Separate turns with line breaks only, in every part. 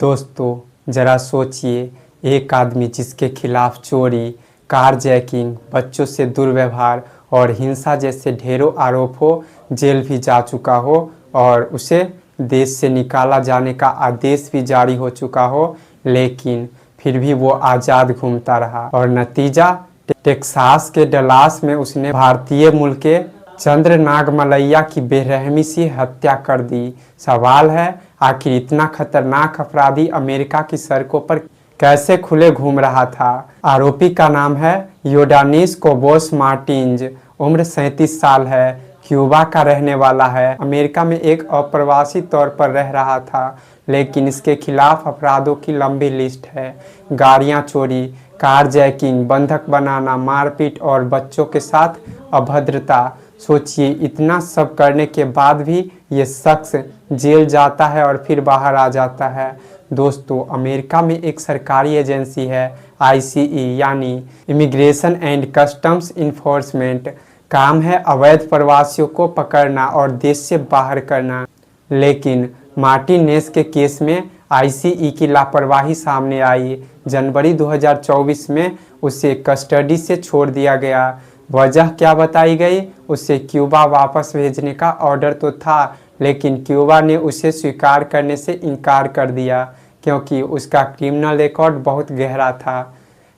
दोस्तों ज़रा सोचिए, एक आदमी जिसके खिलाफ चोरी, कारजैकिंग, बच्चों से दुर्व्यवहार और हिंसा जैसे ढेरों आरोप हो, जेल भी जा चुका हो और उसे देश से निकाला जाने का आदेश भी जारी हो चुका हो, लेकिन फिर भी वो आज़ाद घूमता रहा। और नतीजा, टेक्सास के डलास में उसने भारतीय मूल के चंद्र नागमलैया की बेरहमी से हत्या कर दी। सवाल है, आखिर इतना खतरनाक अपराधी अमेरिका की सड़कों पर कैसे खुले घूम रहा था। आरोपी का नाम है योर्डानिस कोबोस मार्टिन्ज। उम्र 37 साल है, क्यूबा का रहने वाला है। अमेरिका में एक अप्रवासी तौर पर रह रहा था, लेकिन इसके खिलाफ अपराधों की लंबी लिस्ट है। गाड़ियां चोरी, कारजैकिंग, बंधक बनाना, मारपीट और बच्चों के साथ अभद्रता। सोचिए, इतना सब करने के बाद भी ये शख्स जेल जाता है और फिर बाहर आ जाता है। दोस्तों, अमेरिका में एक सरकारी एजेंसी है ICE यानी इमिग्रेशन एंड कस्टम्स इन्फोर्समेंट। काम है अवैध प्रवासियों को पकड़ना और देश से बाहर करना। लेकिन मार्टिनेज के केस में ICE की लापरवाही सामने आई। जनवरी 2024 में उसे कस्टडी से छोड़ दिया गया। वजह क्या बताई गई? उसे क्यूबा वापस भेजने का ऑर्डर तो था, लेकिन क्यूबा ने उसे स्वीकार करने से इनकार कर दिया क्योंकि उसका क्रिमिनल रिकॉर्ड बहुत गहरा था।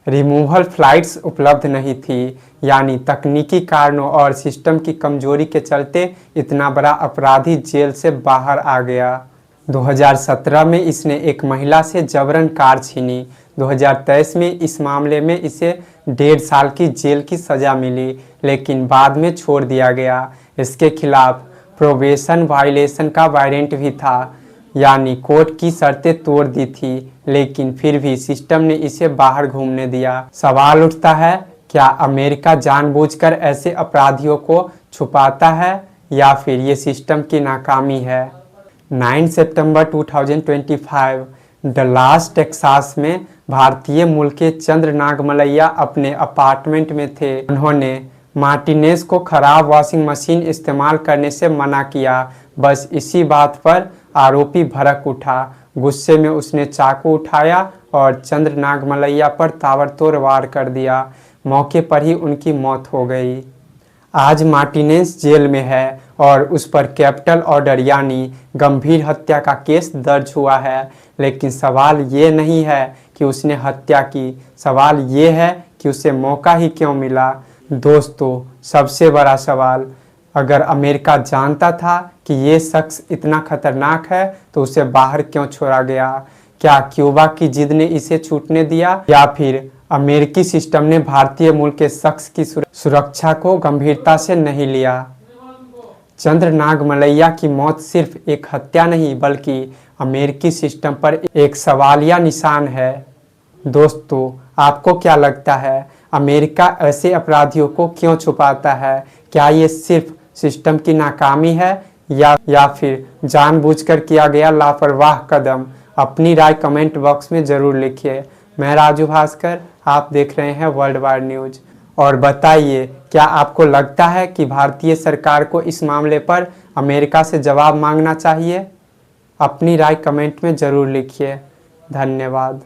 रिमूवल फ्लाइट्स उपलब्ध नहीं थी, यानी तकनीकी कारणों और सिस्टम की कमजोरी के चलते इतना बड़ा अपराधी जेल से बाहर आ गया। 2017 में इसने एक महिला से जबरन कार छीनी। 2023 में इस मामले में इसे 1.5 साल की जेल की सज़ा मिली, लेकिन बाद में छोड़ दिया गया। इसके खिलाफ प्रोबेशन वायलेशन का वारंट भी था, यानी कोर्ट की शर्तें तोड़ दी थी, लेकिन फिर भी सिस्टम ने इसे बाहर घूमने दिया। सवाल उठता है, क्या अमेरिका जानबूझकर ऐसे अपराधियों को छुपाता है या फिर ये सिस्टम की नाकामी है? 9 सितंबर 2025 डलास टेक्सास में भारतीय मूल के चंद्र नागमलैया अपने अपार्टमेंट में थे। उन्होंने मार्टिनेज को खराब वॉशिंग मशीन इस्तेमाल करने से मना किया। बस इसी बात पर आरोपी भड़क उठा। गुस्से में उसने चाकू उठाया और चंद्र नागमलैया पर ताबड़तोड़ वार कर दिया। मौके पर ही उनकी मौत हो गई। आज मार्टिनेज जेल में है और उस पर कैपिटल ऑर्डर यानी गंभीर हत्या का केस दर्ज हुआ है। लेकिन सवाल ये नहीं है कि उसने हत्या की, सवाल ये है कि उसे मौका ही क्यों मिला। दोस्तों, सबसे बड़ा सवाल, अगर अमेरिका जानता था कि ये शख्स इतना खतरनाक है तो उसे बाहर क्यों छोड़ा गया? क्या क्यूबा की जिद ने इसे छूटने दिया या फिर अमेरिकी सिस्टम ने भारतीय मूल के शख्स की सुरक्षा को गंभीरता से नहीं लिया? चंद्र नागमलैया की मौत सिर्फ एक हत्या नहीं, बल्कि अमेरिकी सिस्टम पर एक सवालिया निशान है। दोस्तों, आपको क्या लगता है, अमेरिका ऐसे अपराधियों को क्यों छुपाता है? क्या ये सिर्फ सिस्टम की नाकामी है या फिर जानबूझकर किया गया लापरवाह कदम? अपनी राय कमेंट बॉक्स में ज़रूर लिखिए। मैं राजू भास्कर, आप देख रहे हैं वर्ल्ड वाइड न्यूज। और बताइए, क्या आपको लगता है कि भारतीय सरकार को इस मामले पर अमेरिका से जवाब मांगना चाहिए? अपनी राय कमेंट में ज़रूर लिखिए। धन्यवाद।